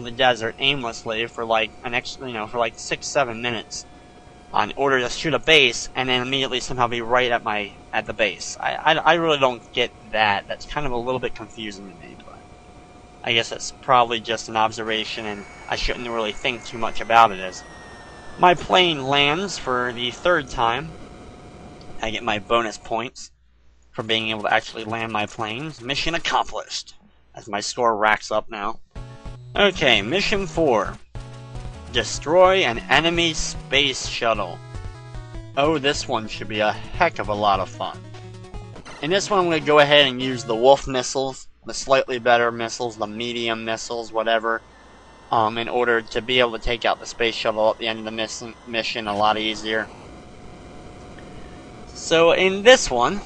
the desert aimlessly for like an extra, for like 6-7 minutes, in order to shoot a base and then immediately somehow be right at the base. I really don't get that. That's kind of a little bit confusing to me, but I guess that's probably just an observation, and I shouldn't really think too much about it. As my plane lands for the 3rd time, I get my bonus points for being able to actually land my planes. Mission accomplished, as my score racks up now. Okay, mission 4. Destroy an enemy space shuttle. Oh, this one should be a heck of a lot of fun. In this one, I'm going to go ahead and use the Wolf missiles, the slightly better missiles, the medium missiles, whatever, in order to be able to take out the space shuttle at the end of the mission a lot easier. So in this one,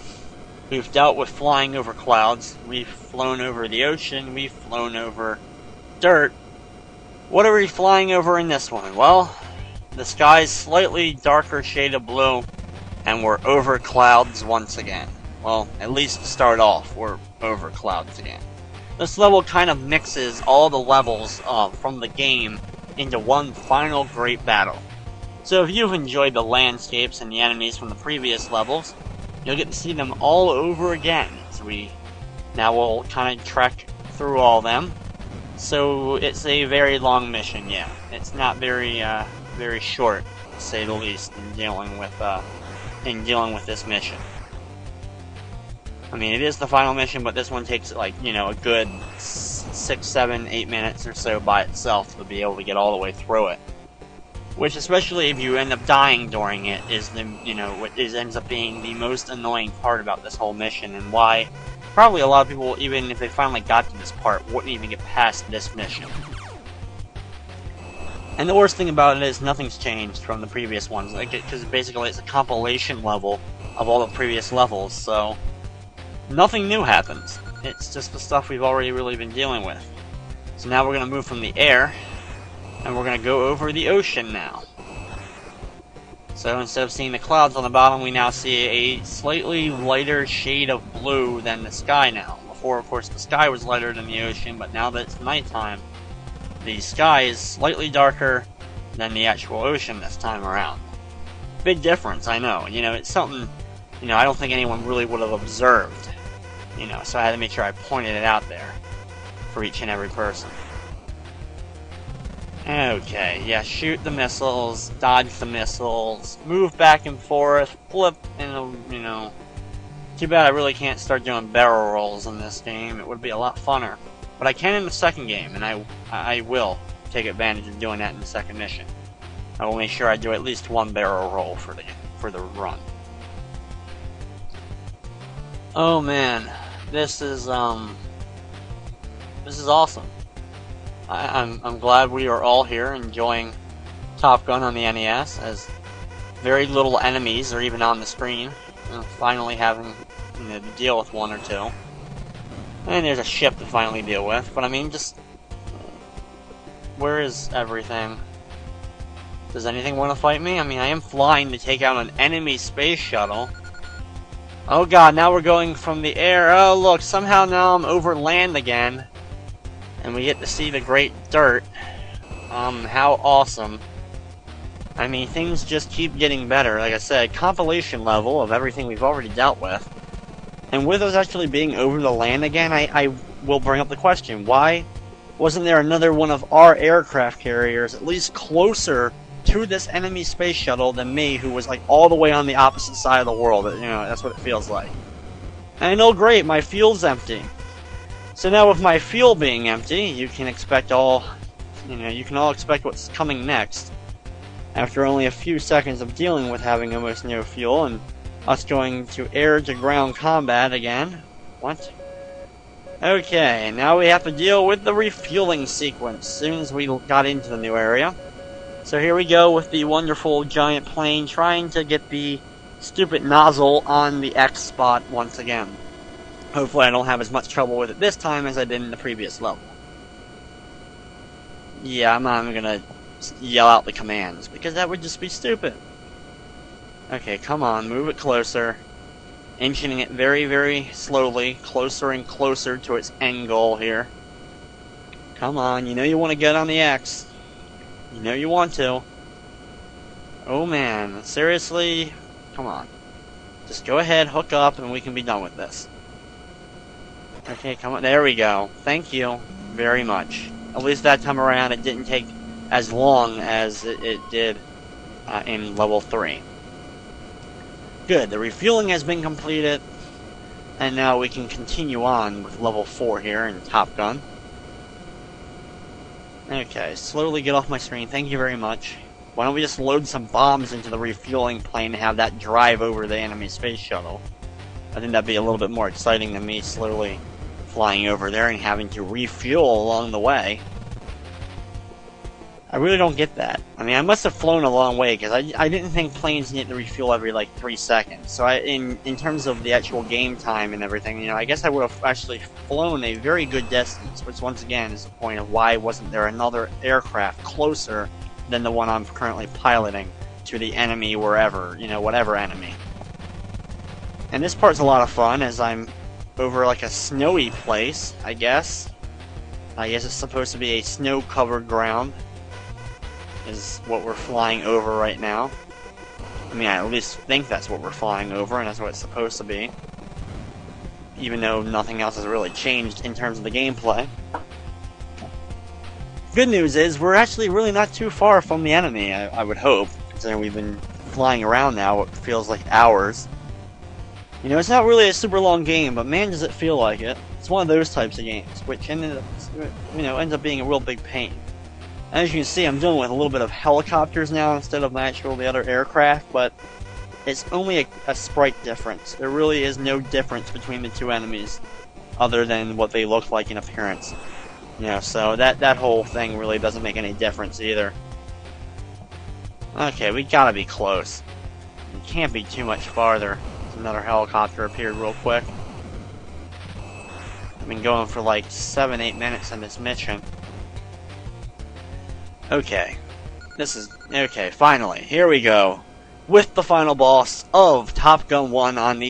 we've dealt with flying over clouds, we've flown over the ocean, we've flown over dirt. What are we flying over in this one? Well, the sky's slightly darker shade of blue, and we're over clouds once again. Well, at least to start off, we're over clouds again. This level kind of mixes all the levels from the game into one final great battle. So if you've enjoyed the landscapes and the enemies from the previous levels, you'll get to see them all over again. So now we'll kind of trek through all of them. So it's a very long mission, yeah. It's not very short, to say the least, in dealing with this mission. I mean, it is the final mission, but this one takes, like, a good 6, 7, 8 minutes or so by itself to be able to get all the way through it. Which, especially if you end up dying during it, is what ends up being the most annoying part about this whole mission, and why probably a lot of people, even if they finally got to this part, wouldn't even get past this mission. And the worst thing about it is nothing's changed from the previous ones, because basically it's a compilation level of all the previous levels, so nothing new happens. It's just the stuff we've already really been dealing with. So now we're going to move from the air, and we're going to go over the ocean now. So instead of seeing the clouds on the bottom, we now see a slightly lighter shade of blue than the sky now. Before, of course, the sky was lighter than the ocean, but now that it's nighttime, the sky is slightly darker than the actual ocean this time around. Big difference, I know. It's something, I don't think anyone really would have observed. So I had to make sure I pointed it out there for each and every person. Okay, yeah, shoot the missiles, dodge the missiles, move back and forth, flip, and, too bad I really can't start doing barrel rolls in this game. It would be a lot funner. But I can in the second game, and I will take advantage of doing that in the second mission. I will make sure I do at least one barrel roll for the run. Oh man, this is awesome. I'm glad we are all here enjoying Top Gun on the NES, as very little enemies are even on the screen. Finally having to deal with one or two. And there's a ship to finally deal with, but I mean, just where is everything? Does anything want to fight me? I mean, I am flying to take out an enemy space shuttle. Oh god, now we're going from the air. Oh look, somehow now I'm over land again. And we get to see the great dirt. How awesome. I mean, things just keep getting better. Like I said, compilation level of everything we've already dealt with. And with us actually being over the land again, I will bring up the question, why wasn't there another one of our aircraft carriers at least closer to this enemy space shuttle than me, who was like all the way on the opposite side of the world? That's what it feels like. And I know, great, my fuel's empty. So now with my fuel being empty, you can expect you can all expect what's coming next. After only a few seconds of dealing with having almost no fuel, and us going to air-to-ground combat again. What? Okay, now we have to deal with the refueling sequence as soon as we got into the new area. So here we go with the wonderful giant plane trying to get the stupid nozzle on the X spot once again. Hopefully I don't have as much trouble with it this time as I did in the previous level. Yeah, I'm not even gonna yell out the commands, because that would just be stupid. Okay, come on, move it closer. Inching it very, very slowly, closer and closer to its end goal here. Come on, you know you want to get on the X. You know you want to. Oh man, seriously? Come on. Just go ahead, hook up, and we can be done with this. Okay, come on. There we go. Thank you very much. At least that time around it didn't take as long as it did in level 3. Good, the refueling has been completed. And now we can continue on with level 4 here in Top Gun. Okay, slowly get off my screen. Thank you very much. Why don't we just load some bombs into the refueling plane and have that drive over the enemy space shuttle? I think that'd be a little bit more exciting than me slowly flying over there and having to refuel along the way. I really don't get that. I mean, I must have flown a long way, because I didn't think planes need to refuel every, like, 3 seconds. So in terms of the actual game time and everything, you know, I guess I would have actually flown a very good distance, which once again is the point of why wasn't there another aircraft closer than the one I'm currently piloting to the enemy wherever, you know, whatever enemy. And this part's a lot of fun, as I'm over, like, a snowy place, I guess. I guess it's supposed to be a snow-covered ground. Is what we're flying over right now. I mean, I at least think that's what we're flying over, and that's what it's supposed to be. Even though nothing else has really changed in terms of the gameplay. Good news is, we're actually really not too far from the enemy, I would hope. Considering we've been flying around now, it feels like hours. You know, it's not really a super long game, but man does it feel like it. It's one of those types of games, which ends up being a real big pain. As you can see, I'm dealing with a little bit of helicopters now instead of the other aircraft, but it's only a sprite difference. There really is no difference between the two enemies, other than what they look like in appearance. You know, so that whole thing really doesn't make any difference either. Okay, we gotta be close. It can't be too much farther. Another helicopter appeared real quick. I've been going for like 7-8 minutes in this mission. Okay, finally, here we go, with the final boss of Top Gun 1 on the